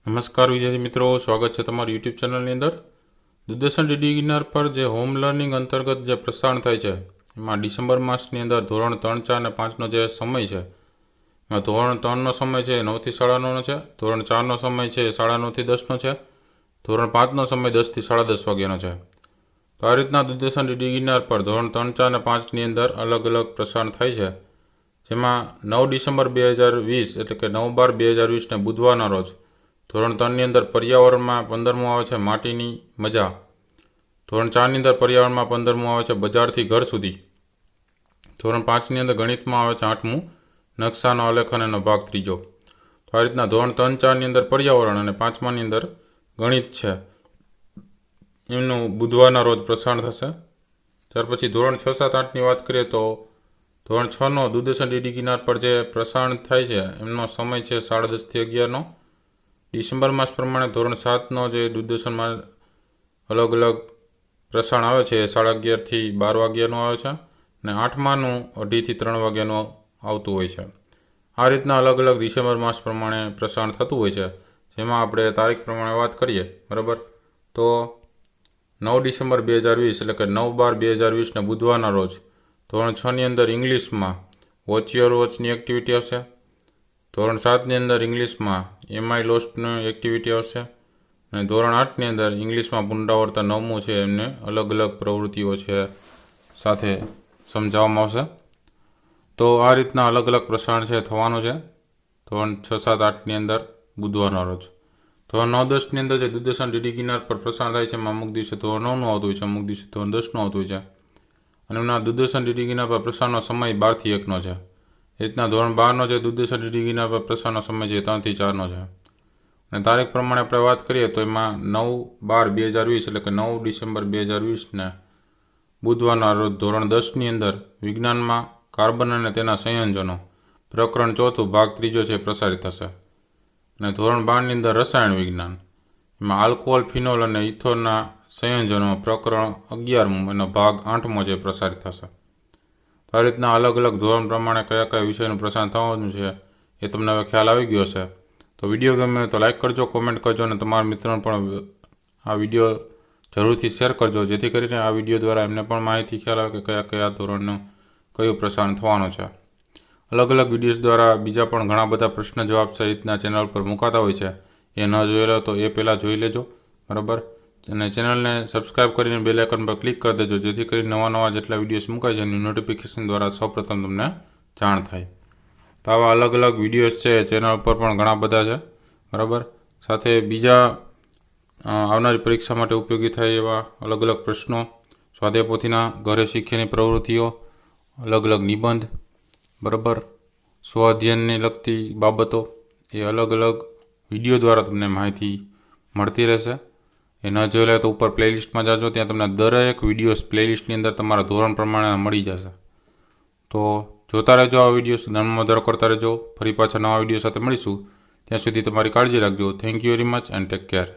નમસ્કાર વિદ્યાર્થી મિત્રો, સ્વાગત છે તમારું યુટ્યુબ ચેનલની અંદર। દૂરદર્શન ડીડી ગિરનાર પર જે હોમ લર્નિંગ અંતર્ગત જે પ્રસારણ થાય છે એમાં ડિસેમ્બર માસની અંદર ધોરણ 3, 4 અને 5નો જે સમય છે એમાં ધોરણ 3નો સમય છે 9 થી 9:30નો છે, ધોરણ 4નો સમય છે 9:30 થી 10નો છે, ધોરણ 5નો સમય 10 થી 10:30 વાગ્યાનો છે। તો આ રીતના દૂરદર્શન ડીડી ગિરનાર પર ધોરણ 3, 4 અને 5ની અંદર અલગ અલગ પ્રસારણ થાય છે, જેમાં 9 ડિસેમ્બર 2020 એટલે કે 9/12/2020ને બુધવારના રોજ ધોરણ 3ની અંદર પર્યાવરણમાં 15મું આવે છે માટીની મજા, ધોરણ 4ની અંદર પર્યાવરણમાં 15મું આવે છે બજારથી ઘર સુધી, ધોરણ 5ની અંદર ગણિતમાં આવે છે 8મું નકશાનો આલેખન એનો ભાગ 3જો। તો આ રીતના ધોરણ 3, 4ની અંદર પર્યાવરણ અને 5માની અંદર ગણિત છે એમનું બુધવારના રોજ પ્રસારણ થશે। ત્યાર પછી ધોરણ 6, 7, 8ની વાત કરીએ તો ધોરણ 6નો દૂરદર્શન ડીડી ગિરનાર પર જે પ્રસારણ થાય છે એમનો સમય છે 10:30 થી 11નો। ડિસેમ્બર માસ પ્રમાણે ધોરણ 7નો જે દૂરદર્શનમાં અલગ અલગ પ્રસારણ આવે છે એ 11:30 થી 12 વાગ્યાનું આવે છે અને 8માનું 2:30 થી 3 વાગ્યાનું આવતું હોય છે। આ રીતના અલગ અલગ ડિસેમ્બર માસ પ્રમાણે પ્રસારણ થતું હોય છે, જેમાં આપણે તારીખ પ્રમાણે વાત કરીએ, બરાબર। તો 9 ડિસેમ્બર 2020 એટલે કે 9/12/2020ને બુધવારના રોજ ધોરણ 6ની અંદર ઇંગ્લિશમાં વોચ યોર વોચની એક્ટિવિટી આવશે, ધોરણ 7ની અંદર ઇંગ્લિશમાં એમઆઈ લોસ્ટની એક્ટિવિટી આવશે અને ધોરણ 8ની અંદર ઇંગ્લિશમાં પુનરાવર્તન 9મું છે એમને અલગ અલગ પ્રવૃત્તિઓ છે સાથે સમજાવવામાં આવશે। તો આ રીતના અલગ અલગ પ્રસારણ છે થવાનું છે ધોરણ 6, 7, 8ની અંદર બુધવારના રોજ। ધોરણ 9, 10ની અંદર જે દૂરદર્શન ડીડી ગિરનાર પર પ્રસારણ થાય છે એમાં અમુક દિવસે ધોરણ 9નું આવતું હોય છે, અમુક દિવસે ધોરણ 10નું આવતું હોય છે અને એમના દૂરદર્શન ડીડી ગિરનાર પર પ્રસારણનો સમય 12 થી 1નો છે। એ રીતના ધોરણ 12નો જે દૂરદર્શન ડીડી ગિરનાર પર પ્રસારણનો સમય છે 3 થી 4નો છે અને તારીખ પ્રમાણે આપણે વાત કરીએ તો એમાં 9/12/2020 એટલે કે 9 ડિસેમ્બર 2020ને બુધવારના રોજ ધોરણ 10ની અંદર વિજ્ઞાનમાં કાર્બન અને તેના સંયોજનો પ્રકરણ 4 ભાગ 3જો છે પ્રસારિત થશે અને ધોરણ 12ની અંદર રસાયણ વિજ્ઞાન એમાં આલ્કોહોલ, ફિનોલ અને ઇથોનના સંયોજનો પ્રકરણ 11મું એનો ભાગ 8મો છે પ્રસારિત થશે। તો આ રીતના અલગ અલગ ધોરણ પ્રમાણે કયા કયા વિષયનું પ્રસારણ થવાનું છે એ તમને હવે ખ્યાલ આવી ગયો હશે। તો વિડીયો ગમે તો લાઇક કરજો, કોમેન્ટ કરજો અને તમારા મિત્રોને પણ આ વિડીયો જરૂરથી શેર કરજો, જેથી કરીને આ વિડીયો દ્વારા એમને પણ માહિતી ખ્યાલ આવે કે કયા કયા ધોરણનું કયું પ્રસારણ થવાનું છે। અલગ અલગ વિડીયોઝ દ્વારા બીજા પણ ઘણા બધા પ્રશ્ન જવાબ સહિતના ચેનલ પર મુકાતા હોય છે, એ ન જોયેલો તો એ પહેલાં જોઈ લેજો, બરાબર। અને ચેનલને સબસ્ક્રાઈબ કરીને બેલ આઇકન પર ક્લિક કરી દેજો, જેથી કરી નવા જેટલા વિડીયોઝ મુકાય છે એની નોટિફિકેશન દ્વારા સૌપ્રથમ તમને જાણ થાય। તો આવા અલગ અલગ વિડીયોઝ છે ચેનલ પર પણ ઘણા બધા છે, બરાબર। સાથે બીજા આવનારી પરીક્ષા માટે ઉપયોગી થાય એવા અલગ અલગ પ્રશ્નો, સ્વાધ્યાય પોથીના ઘરે શીખેની પ્રવૃત્તિઓ, અલગ અલગ નિબંધ, બરાબર, સ્વ અધ્યયનને લગતી બાબતો, એ અલગ અલગ વિડીયો દ્વારા તમને માહિતી મળતી રહેશે। એ ન જોઈ લે તો ઉપર પ્લેલિસ્ટમાં જાજો, ત્યાં તમને દરેક વિડીયોઝ પ્લેલિસ્ટની અંદર તમારા ધોરણ પ્રમાણે મળી જશે। તો જોતા રહેજો આ વિડીયોઝ, જ્ઞાનમાં વધારો કરતા રહેજો। ફરી પાછા નવા વિડીયો સાથે મળીશું, ત્યાં સુધી તમારી કાળજી રાખજો। Thank you very much and take care.